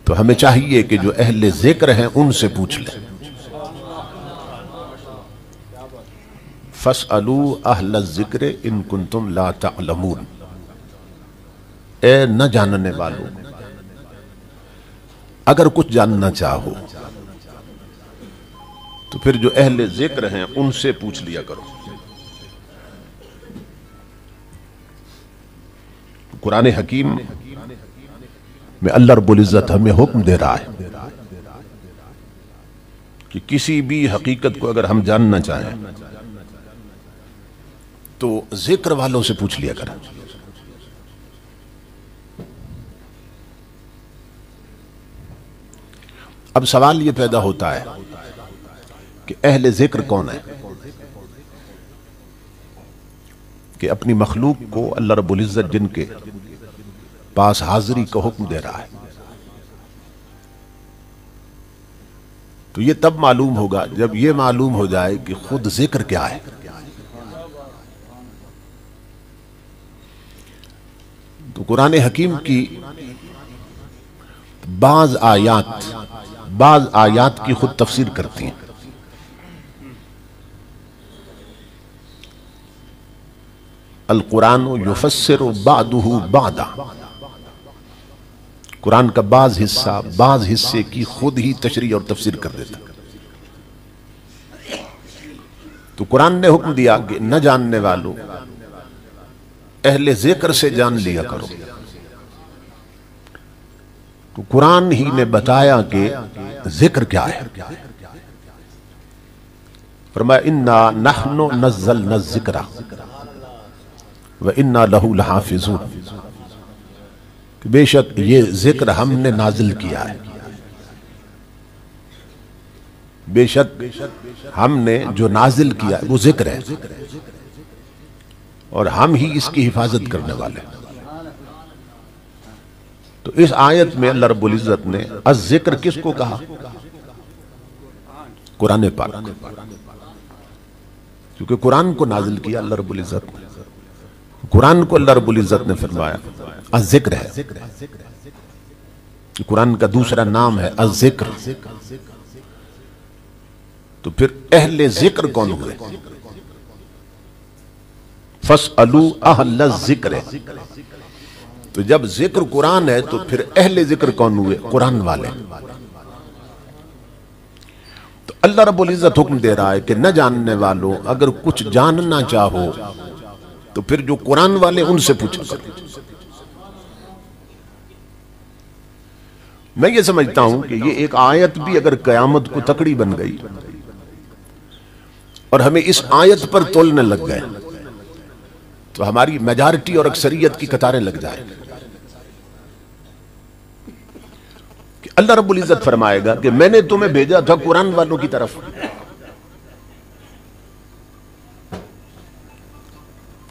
तो हमें चाहिए कि जो अहले जिक्र हैं उनसे पूछ लें। फसअलू अहल जिक्र इन कुंतुम ला तअलमून, ए न जानने वालों, अगर कुछ जानना चाहो तो फिर जो अहले जिक्र हैं उनसे पूछ लिया करो। कुरान हकीम में अल्लाह रब्बुल इज्जत हमें हुक्म दे रहा है कि किसी भी हकीकत को अगर हम जानना चाहें तो जिक्र वालों से पूछ लिया करें। अब सवाल यह पैदा होता है कि अहले जिक्र कौन है, कि अपनी मखलूक को अल्लाह रब्बुल इज्जत जिनके पास हाजिरी का हुक्म दे रहा है, तो यह तब मालूम होगा जब यह मालूम हो जाए कि खुद जिक्र क्या है। तो कुरान हकीम की बाज आयात की खुद तफसीर करती हैं। अल कुरान युफस्सिरु बादुहु बादा, कुरान का बाज हिस्से की खुद ही तशरीह और तफसीर कर देता। तो कुरान ने हुक्म दिया कि न जानने वालों अहले जिक्र से जान लिया करो। तो कुरान ही ने बताया कि जिक्र क्या है। फरमाया इन्ना नहनु नज़्ज़लना ज़िक्रा व इन्ना लहू लहाफिज़ून, बेशक ये जिक्र हमने नाजिल किया है, बेशक हमने जो नाजिल किया है वो जिक्र है और हम ही इसकी हिफाजत करने वाले। तो इस आयत में अल्लाह रब्बुल इज्जत ने अज़-ज़िक्र किसको कहा? कुरान पाक, क्योंकि कुरान को नाजिल किया अल्लाह रब्बुल इज्जत ने। कुरान को अल्लाह रब्बुल इज्जत ने फरमाया अज़-ज़िक्र है, कुरान का दूसरा नाम है अज़-ज़िक्र। तो फिर अहले जिक्र कौन हुए? फसअलू अहल ज़िक्र। तो जब जिक्र कुरान है तो फिर अहले जिक्र कौन हुए? कुरान वाले। तो अल्लाह रब्बुल इज्जत हुक्म दे रहा है कि न जानने वालों अगर कुछ जानना चाहो तो फिर जो कुरान वाले उनसे पूछा करो। मैं ये समझता हूं कि ये एक आयत भी अगर कयामत को तकड़ी बन गई और हमें इस आयत पर तोलने लग गए तो हमारी मेजॉरिटी और अक्सरियत की कतारें लग जाए। कि अल्लाह रब्बुल इज्जत फरमाएगा कि मैंने तुम्हें भेजा था कुरान वालों की तरफ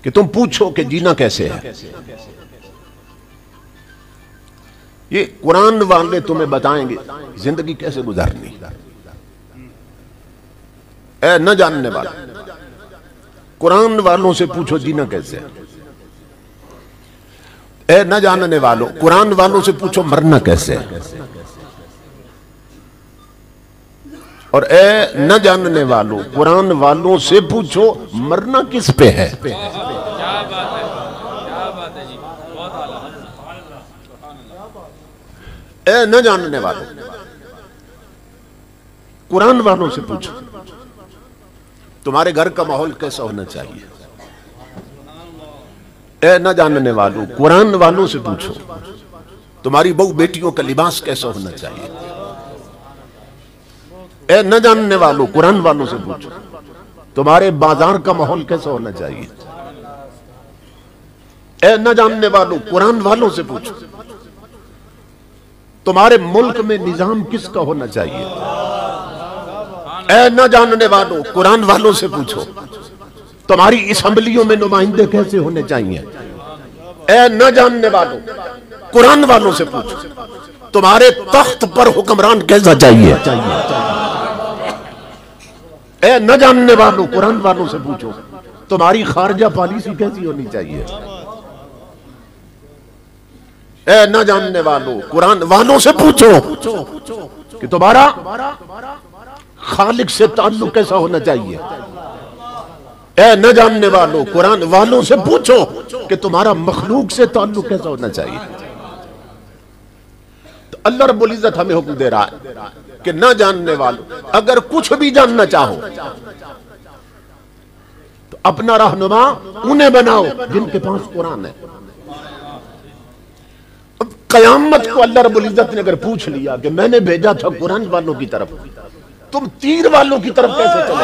कि तुम पूछो कि जीना कैसे है। ये कुरान वाले तुम्हें बताएंगे जिंदगी कैसे गुजारनी। ए न जानने वाला, कुरान वालों से पूछो जीना कैसे है। ए न जानने वालों, कुरान वालों से पूछो मरना कैसे है। और ए न जानने वालों, कुरान वालों से पूछो मरना किस पे है। ए न जानने वालों, कुरान वालों से पूछो तुम्हारे घर का माहौल कैसा होना चाहिए। ए न जानने वालों, कुरान वालों से पूछो तुम्हारी बहू बेटियों का लिबास कैसा होना चाहिए। ए न जानने वालों, कुरान वालों से पूछो तुम्हारे बाजार का माहौल कैसा होना चाहिए। ए न जानने वालों, कुरान वालों से पूछो तुम्हारे मुल्क में निजाम किसका होना चाहिए। ए न जानने वालों, कुरान वालों से पूछो तुम्हारी असेंबलियों में नुमाइंदे कैसे होने चाहिए। ए न जानने वालों, कुरान वालों से पूछो तुम्हारे तख्त पर हुक्मरान कैसा चाहिए। ए न जानने वालों, कुरान वालों से पूछो तुम्हारी खारजा पॉलिसी कैसी होनी चाहिए। ए न जानने वालों, कुरान वालों से पूछो कि तुम्हारा खालिक से ताल्लुक कैसा होना चाहिए। ए न जानने वालों, कुरान वालों से पूछो कि तुम्हारा मखलूक से ताल्लुक कैसा होना चाहिए। तो अल्लाह रब्बुल इज्जत हमें हुक्म दे रहा है कि न जानने वालों, अगर कुछ भी जानना चाहो तो अपना रहनुमा उन्हें बनाओ जिनके पास कुरान है। अब कयामत को अल्लाह रब्बुल इज्जत ने अगर पूछ लिया कि मैंने भेजा था कुरान वालों की तरफ, तुम तीर वालों की तरफ कैसे चले?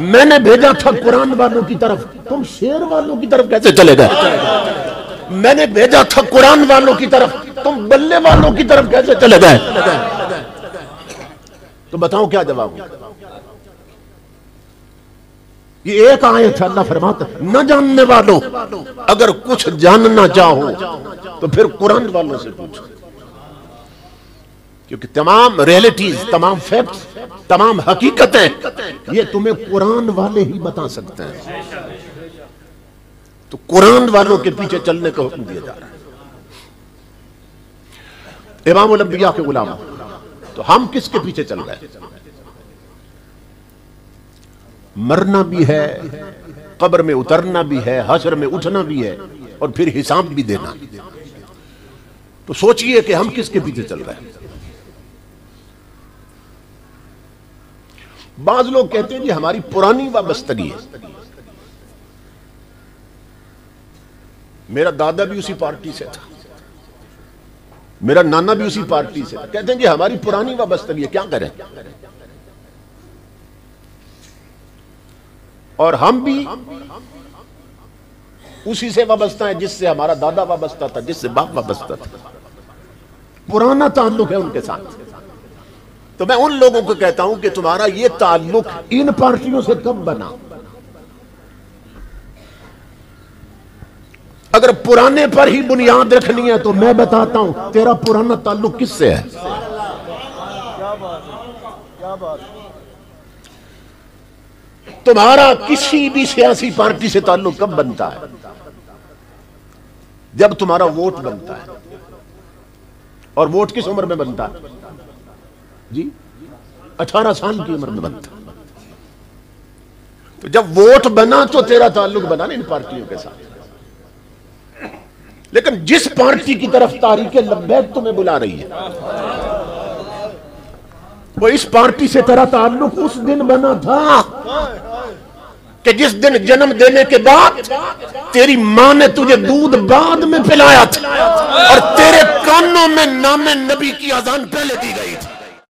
मैंने भेजा था कुरान वालों की तरफ, तुम शेर वालों की तरफ कैसे चले गए? मैंने भेजा था कुरान वालों की तरफ, तुम बल्ले वालों की तरफ कैसे चले गए? तो बताओ क्या जवाब? ये एक आयत है, अल्लाह फरमाता न जानने वालों, अगर कुछ जानना चाहो तो फिर कुरान वालों से पूछो, क्योंकि तमाम रियलिटीज, तमाम फैक्ट्स, तमाम हकीकतें ये तुम्हें कुरान वाले ही बता सकते हैं। तो कुरान वालों के पीछे चलने का हुक्म दिया जा रहा है। इमामुल अंबिया के गुलाम, तो हम किसके पीछे चल रहे हैं? मरना भी है, कब्र में उतरना भी है, हश्र में उठना भी है और फिर हिसाब भी देना। तो सोचिए कि हम किसके पीछे चल रहे हैं। बाज लोग कहते हैं जी हमारी पुरानी वाबस्तगी है। मेरा दादा भी उसी पार्टी से था, मेरा नाना भी उसी पार्टी से था। कहते हैं जी हमारी पुरानी वाबस्तगी है, क्या करें? और हम भी उसी से वाबस्ता है जिससे हमारा दादा वाबस्ता था, जिससे बाप वाबस्ता था। पुराना ताल्लुक है उनके साथ। तो मैं उन लोगों को कहता हूं कि तुम्हारा ये ताल्लुक इन पार्टियों से कब बना? अगर पुराने पर ही बुनियाद रखनी है तो मैं बताता हूं तेरा पुराना ताल्लुक किससे है। तुम्हारा किसी भी सियासी पार्टी से ताल्लुक कब बनता है? जब तुम्हारा वोट बनता है। और वोट किस उम्र में बनता है जी? 18 साल की उम्र में बनता। तो जब वोट बना तो तेरा ताल्लुक बना ना इन पार्टियों के साथ। लेकिन जिस पार्टी की तरफ तारीख लब्बैक तुम्हें बुला रही है, वो इस पार्टी से तेरा ताल्लुक उस दिन बना था कि जिस दिन जन्म देने के बाद तेरी मां ने तुझे दूध बाद में पिलाया था और तेरे कानों में नामे नबी की अजान पहले दी गई थी।